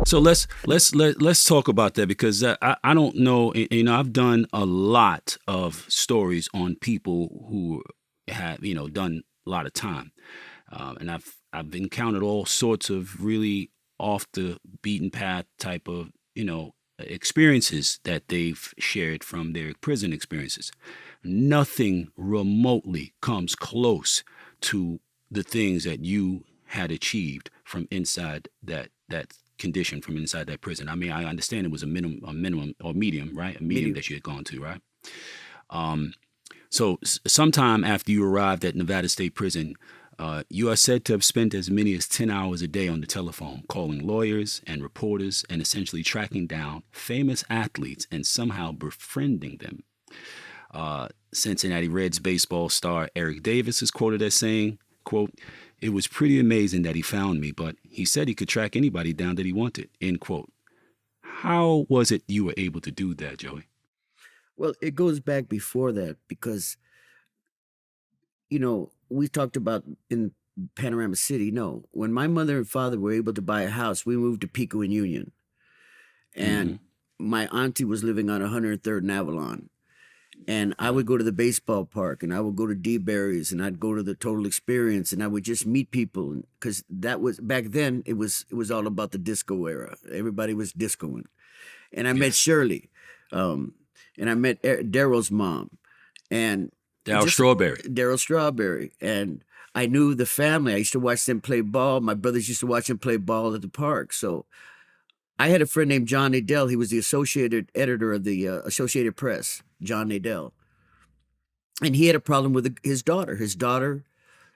So let's talk about that because I don't know. I've done a lot of stories on people who have done a lot of time, and I've encountered all sorts of really off the beaten path type of experiences that they've shared from their prison experiences. Nothing remotely comes close to the things that you had achieved from inside that condition from inside that prison. I mean, I understand it was a minimum or medium, right? A medium Medium. that you had gone to, right? Um, so sometime after you arrived at Nevada State Prison, you are said to have spent as many as 10 hours a day on the telephone, calling lawyers and reporters and essentially tracking down famous athletes and somehow befriending them. Cincinnati Reds baseball star Eric Davis is quoted as saying, quote, "It was pretty amazing that he found me, but he said he could track anybody down that he wanted," end quote. How was it you were able to do that, Joey? Well, it goes back before that because, we talked about in Panorama City. No, when my mother and father were able to buy a house, we moved to Pico and Union. And Mm-hmm. my auntie was living on 103rd and Avalon. And I would go to the baseball park and I would go to D-Berry's and I'd go to the Total Experience and I would just meet people because that was back then it was all about the disco era. Everybody was discoing. And I met Yes. Shirley. Um, and I met Daryl's mom and Dow just Strawberry. Daryl Strawberry. And I knew the family. I used to watch them play ball. My brothers used to watch them play ball at the park. So I had a friend named John Nadell. He was the associated editor of the Associated Press, John Nadell. And he had a problem with his daughter. His daughter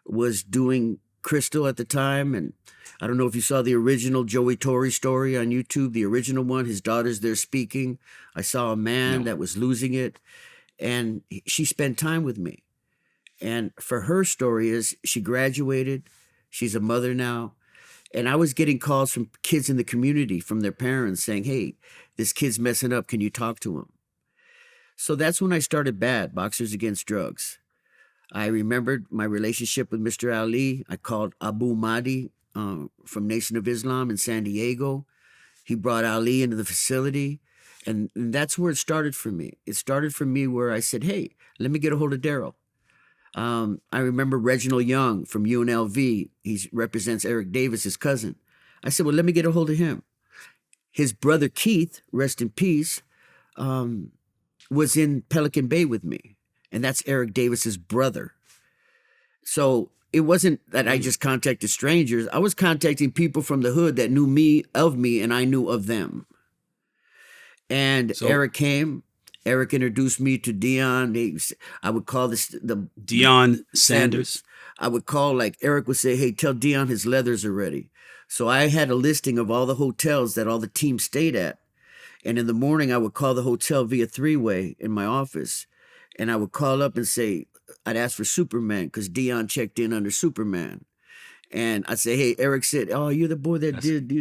was doing Crystal at the time. And I don't know if you saw the original Joey Torres story on YouTube, the original one. His daughter's there speaking. I saw a man No. that was losing it. And she spent time with me. And for her story is she graduated. She's a mother now. And I was getting calls from kids in the community from their parents saying, "Hey, this kid's messing up. Can you talk to him?" So that's when I started BAD, Boxers Against Drugs. I remembered my relationship with Mr. Ali. I called Abu Mahdi from Nation of Islam in San Diego. He brought Ali into the facility. And that's where it started for me. It started for me where I said, "Hey, let me get a hold of Daryl." I remember Reginald Young from UNLV. He represents Eric Davis, his cousin. I said, "Well, let me get a hold of him." His brother Keith, rest in peace, um, was in Pelican Bay with me. And that's Eric Davis's brother. So it wasn't that I just contacted strangers. I was contacting people from the hood that knew me, of me, and I knew of them. And So Eric came. Eric introduced me to Dion. I would call this the Deion Sanders. Sanders. I would call, like Eric would say, "Hey, tell Dion his leathers are ready." So I had a listing of all the hotels that all the teams stayed at. And in the morning, I would call the hotel via three-way in my office. And I would call up and say, I'd ask for Superman because Dion checked in under Superman. And I'd say, "Hey," Eric said, "Oh, you're the boy that That's did,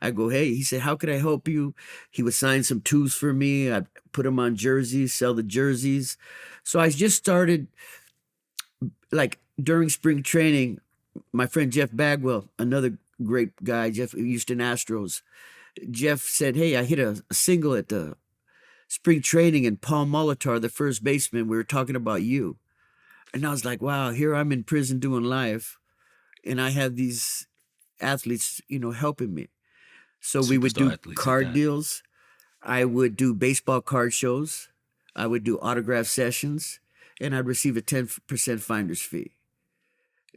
I go, "Hey," he said, "How could I help you?" He would sign some twos for me. I'd put them on jerseys, sell the jerseys. So I just started, like, during spring training, my friend Jeff Bagwell, another great guy, Jeff Houston Astros. Jeff said, "Hey, I hit a single at the spring training, and Paul Molitor, the first baseman, we were talking about you." And I was like, wow, here I'm in prison doing life, and I have these athletes, helping me. So we would superstar do athletes at card that. deals. I would do baseball card shows. I would do autograph sessions, and I'd receive a 10% finder's fee.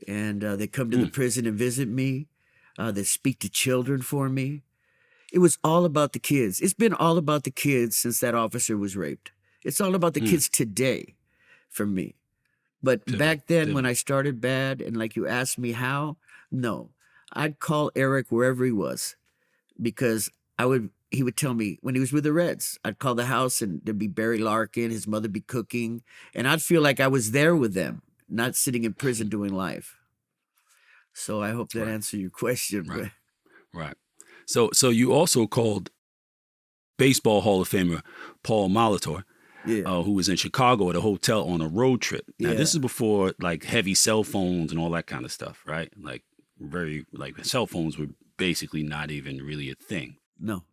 And they come to the Mm, prison and visit me. They speak to children for me. It was all about the kids. It's been all about the kids since that officer was raped. It's all about the mm, kids today for me. But pivotal, back then, when pivotal. I started BAD, and like you asked me how, no, I'd call Eric wherever he was because he would tell me when he was with the Reds, I'd call the house and there'd be Barry Larkin, his mother be cooking, and I'd feel like I was there with them, not sitting in prison doing life. So I hope that Right, answered your question, right, but right. So you also called baseball Hall of Famer Paul Molitor, yeah, who was in Chicago at a hotel on a road trip. Now this yeah, is before like heavy cell phones and all that kind of stuff, right? Like cell phones were basically not even really a thing. No.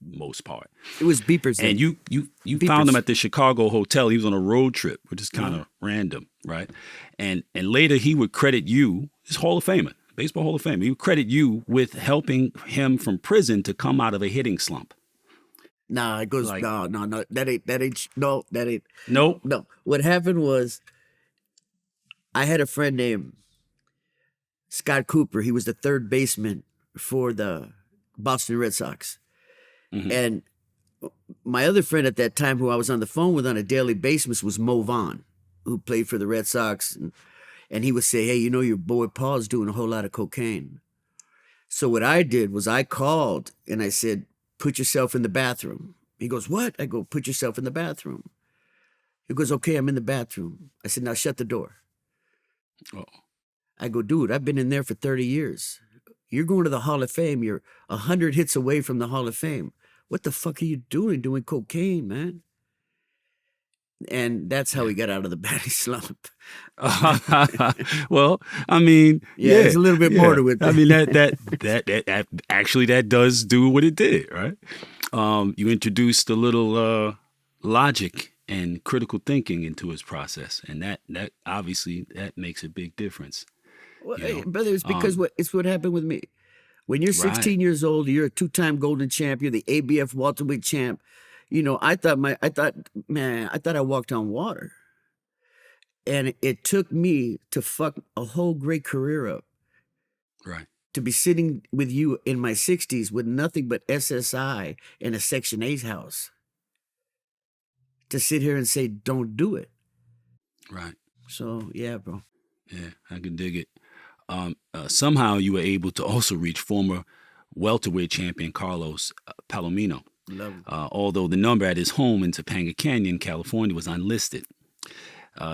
most part. It was beepers And then. you found him Beepers. at the Chicago hotel. He was on a road trip, which is kind Uh-huh. of random, right? And later he would credit you, his Hall of Famer, baseball Hall of Fame. He would credit you with helping him from prison to come out of a hitting slump. Nah, it goes, Like, no, no, no. That ain't. nope. No. What happened was I had a friend named Scott Cooper. He was the third baseman for the Boston Red Sox. Hmm. And my other friend at that time, who I was on the phone with on a daily basis, was Mo Vaughn, who played for the Red Sox. And he would say, hey, your boy Paul's doing a whole lot of cocaine. So what I did was I called and I said, put yourself in the bathroom. He goes, what? I go, put yourself in the bathroom. He goes, okay, I'm in the bathroom. I said, now shut the door. Oh, I go, dude, I've been in there for 30 years. You're going to the Hall of Fame. You're 100 hits away from the Hall of Fame. What the fuck are you doing cocaine, man? And that's how yeah. he got out of the batting slump. Well, I mean, Yeah, yeah, there's a little bit more yeah. to it. I mean that actually that does do what it did, right? You introduced a little logic and critical thinking into his process, and that obviously that makes a big difference. Well, You hey, know, brother, it's because it's what happened with me. When you're right? 16 years old, you're a two-time golden champion, the ABF welterweight champ. I thought I walked on water. And it took me to fuck a whole great career up Right. to be sitting with you in my 60s with nothing but SSI in a Section 8 house to sit here and say, don't do it. Right. So, yeah, bro. Yeah, I can dig it. Somehow you were able to also reach former welterweight champion Carlos Palomino, Love it. although the number at his home in Topanga Canyon, California, was unlisted.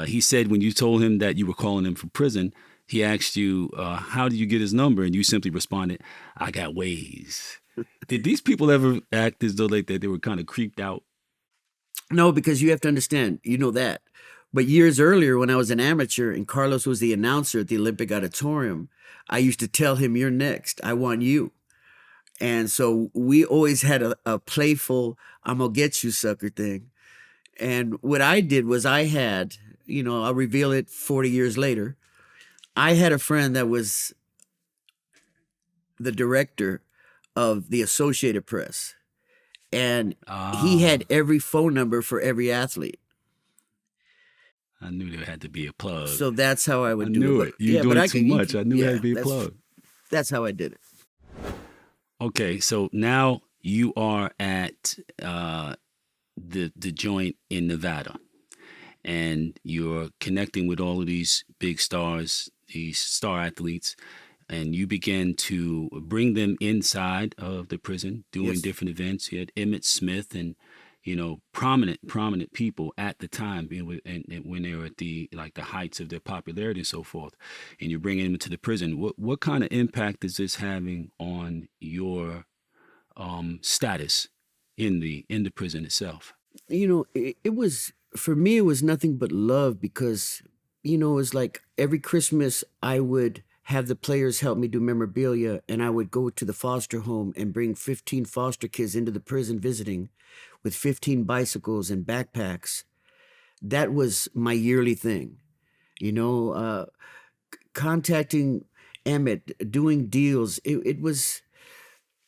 He said when you told him that you were calling him from prison, he asked you, how did you get his number? And you simply responded, I got ways. Did these people ever act as though like that they were kind of creeped out? No, because you have to understand, you know that. But years earlier, when I was an amateur and Carlos was the announcer at the Olympic Auditorium, I used to tell him, you're next. I want you. And so we always had a playful, I'm going to get you sucker thing. And what I did was I'll reveal it 40 years later. I had a friend that was the director of the Associated Press, and he Ah, had every phone number for every athlete. I knew there had to be a plug. So that's how I I would do it. knew But it. You're yeah, but doing I too could, much. I knew there had to be a plug. that's how I did it. Okay, so now you are at the joint in Nevada, and you're connecting with all of these big stars, these star athletes, and you begin to bring them inside of the prison, doing Yes. different events. You had Emmett Smith and prominent people at the time, and when they were at the heights of their popularity and so forth, and you're bringing them into the prison. What kind of impact is this having on your status in the prison itself? It was, for me, it was nothing but love because, it was like every Christmas I would have the players help me do memorabilia, and I would go to the foster home and bring 15 foster kids into the prison visiting with 15 bicycles and backpacks. That was my yearly thing, you know, contacting Emmett, doing deals. It was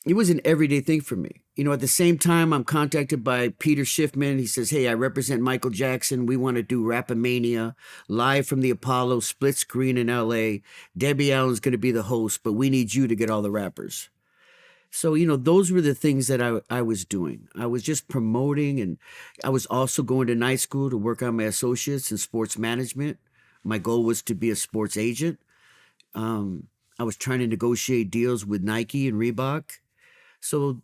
an everyday thing for me. At the same time, I'm contacted by Peter Schiffman. He says, hey, I represent Michael Jackson. We want to do Rapamania live from the Apollo, split screen in LA. Debbie Allen's going to be the host, but we need you to get all the rappers. So, those were the things that I was doing. I was just promoting, and I was also going to night school to work on my associates in sports management. My goal was to be a sports agent. I was trying to negotiate deals with Nike and Reebok. So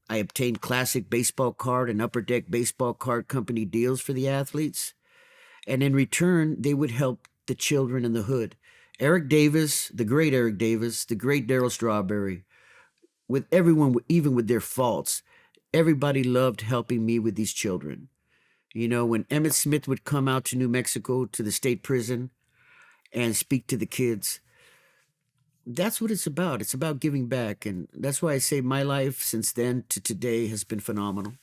I obtained classic baseball card and upper deck baseball card company deals for the athletes. And in return, they would help the children in the hood. Eric Davis, the great Darryl Strawberry, with everyone, even with their faults, everybody loved helping me with these children. When Emmett Smith would come out to New Mexico to the state prison and speak to the kids, That's what it's about. It's about giving back. And that's why I say my life since then to today has been phenomenal.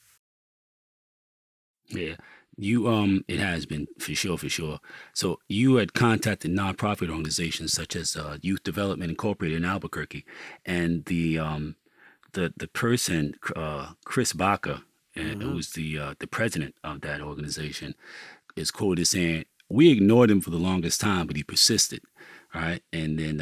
Yeah. It has been for sure, for sure. So you had contacted nonprofit organizations such as Youth Development Incorporated in Albuquerque, and the person, Chris Baca, who Uh-huh. was the president of that organization, is quoted as saying, "We ignored him for the longest time, but he persisted." All right, and then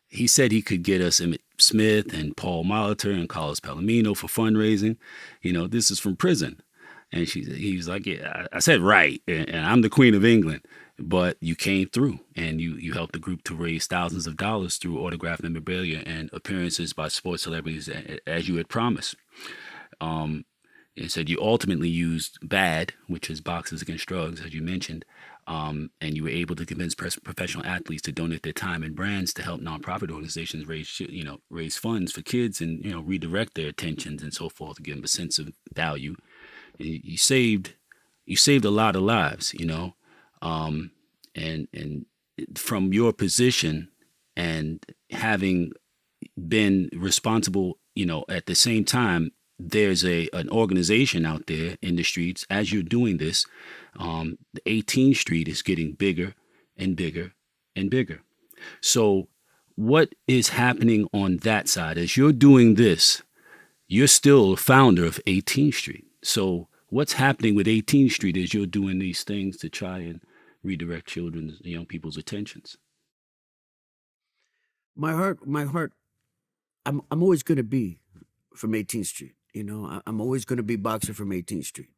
he said he could get us Emmett Smith and Paul Molitor and Carlos Palomino for fundraising. This is from prison. And he was like, "Yeah, I said right, and I'm the Queen of England, but you came through, and you helped the group to raise thousands of dollars through autographed memorabilia and appearances by sports celebrities, as you had promised." Um, it said you ultimately used BAD, which is Boxers Against Drugs, as you mentioned, and you were able to convince professional athletes to donate their time and brands to help nonprofit organizations raise funds for kids and redirect their attentions and so forth to give them a sense of value. You saved a lot of lives, um, and from your position and having been responsible, at the same time, there's an organization out there in the streets as you're doing this. The 18th Street is getting bigger and bigger and bigger. So, what is happening on that side as you're doing this? You're still a founder of 18th Street. So, what's happening with 18th Street as you're doing these things to try and redirect children's, young people's attentions? My heart, I'm always going to be from 18th Street. I'm always going to be boxer from 18th Street.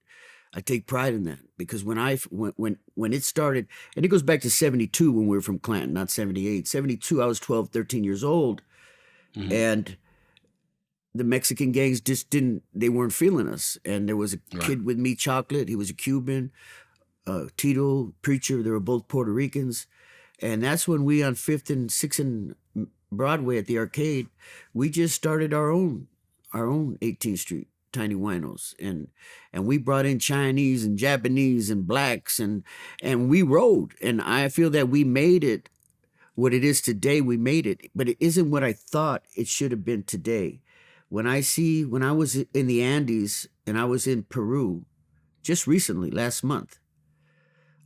I take pride in that because when it started, and it goes back to 72 when we were from Clanton, not 78. 72, I was 12, 13 years old, Hmm. and the Mexican gangs just didn't, they weren't feeling us. And there was a Right. kid with me, Chocolate. He was a Cuban, Tito, Preacher. They were both Puerto Ricans. And that's when we on 5th and 6th and Broadway at the arcade, we just started our own 18th Street Tiny Winos, and we brought in Chinese and Japanese and blacks, and we rode. And I feel that we made it what it is today. We made it, but it isn't what I thought it should have been today. When I was in the Andes and I was in Peru just recently, last month,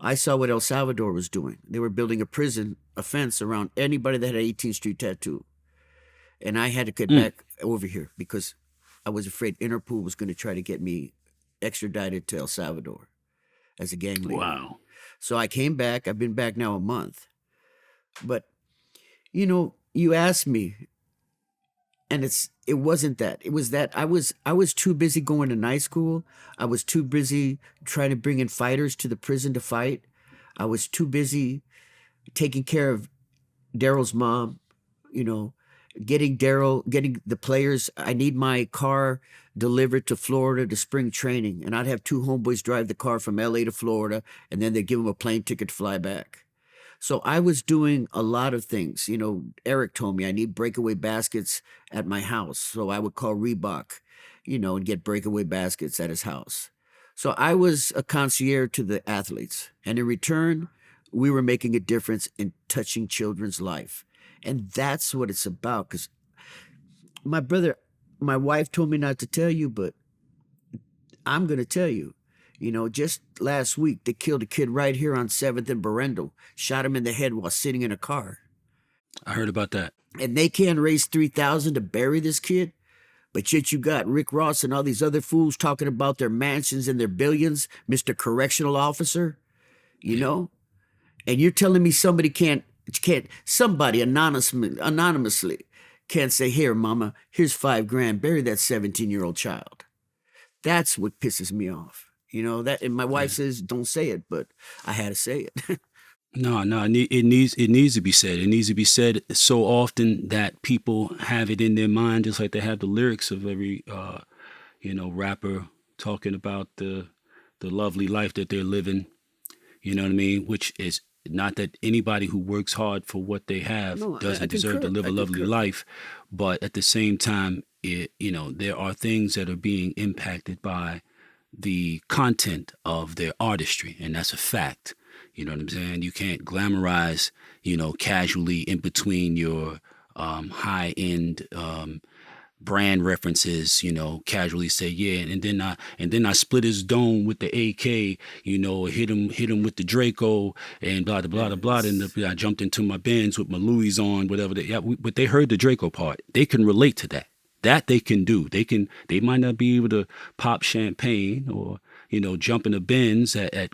I saw what El Salvador was doing. They were building a prison, a fence around anybody that had an 18th Street tattoo. And I had to get Mm. back over here because I was afraid Interpol was going to try to get me extradited to El Salvador as a gang leader. Wow. So I came back. I've been back now a month. But you asked me, and it wasn't that. It was that I was too busy going to night school. I was too busy trying to bring in fighters to the prison to fight. I was too busy taking care of Daryl's mom, you know, getting the players. I need my car delivered to Florida to spring training, and I'd have two homeboys drive the car from LA to Florida, and then they'd give them a plane ticket to fly back. So I was doing a lot of things. Eric told me I need breakaway baskets at my house. So I would call Reebok, and get breakaway baskets at his house. So I was a concierge to the athletes. And in return, we were making a difference in touching children's life. And that's what it's about. Because my brother, my wife told me not to tell you, but I'm going to tell you. Just last week, they killed a kid right here on 7th and Berendel, shot him in the head while sitting in a car. I heard about that. And they can't raise 3,000 to bury this kid. But yet you got Rick Ross and all these other fools talking about their mansions and their billions, Mr. Correctional Officer, you Yeah. know? And you're telling me somebody somebody anonymously can't say, here, mama, here's 5 grand, bury that 17-year-old child. That's what pisses me off. And my wife Yeah. says, don't say it, but I had to say it. No, no, it needs to be said. It needs to be said so often that people have it in their mind, just like they have the lyrics of every rapper talking about the lovely life that they're living. You know what I mean? Which is not that anybody who works hard for what they have No, I doesn't deserve to concur. live I a lovely concur. life, but at the same time, there are things that are being impacted by the content of their artistry, and that's a fact. You know what I'm saying? You can't glamorize, casually in between your high end brand references, casually say, yeah, and then I split his dome with the AK, hit him with the Draco and blah blah blah blah, and Yes. I jumped into my Benz with my Louis on, whatever. But they heard the Draco part. They can relate to that. That they can do. They might not be able to pop champagne or jump in the Benz at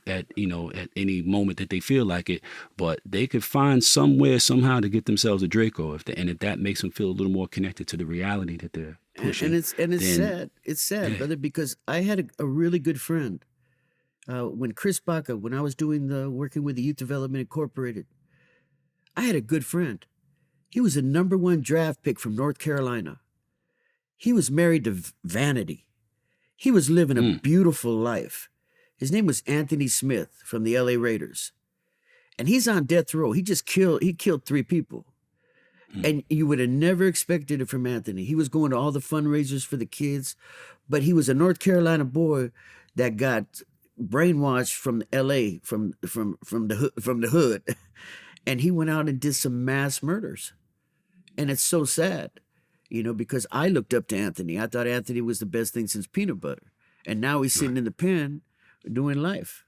any moment that they feel like it, but they could find somewhere somehow to get themselves a Draco if that makes them feel a little more connected to the reality that they're And pushing. it's Then sad. It's sad, yeah, brother, because I had a really good friend. When Chris Baca, when I was doing the working with the Youth Development Incorporated, I had a good friend. He was a number one draft pick from North Carolina. He was married to Vanity. He was living a mm, beautiful life. His name was Anthony Smith from the LA Raiders. And he's on death row. He killed three people. mm, And you would have never expected it from Anthony. He was going to all the fundraisers for the kids, but he was a North Carolina boy that got brainwashed from LA, from the hood. And he went out and did some mass murders. And it's so sad, because I looked up to Anthony. I thought Anthony was the best thing since peanut butter. And now he's right. sitting in the pen doing life.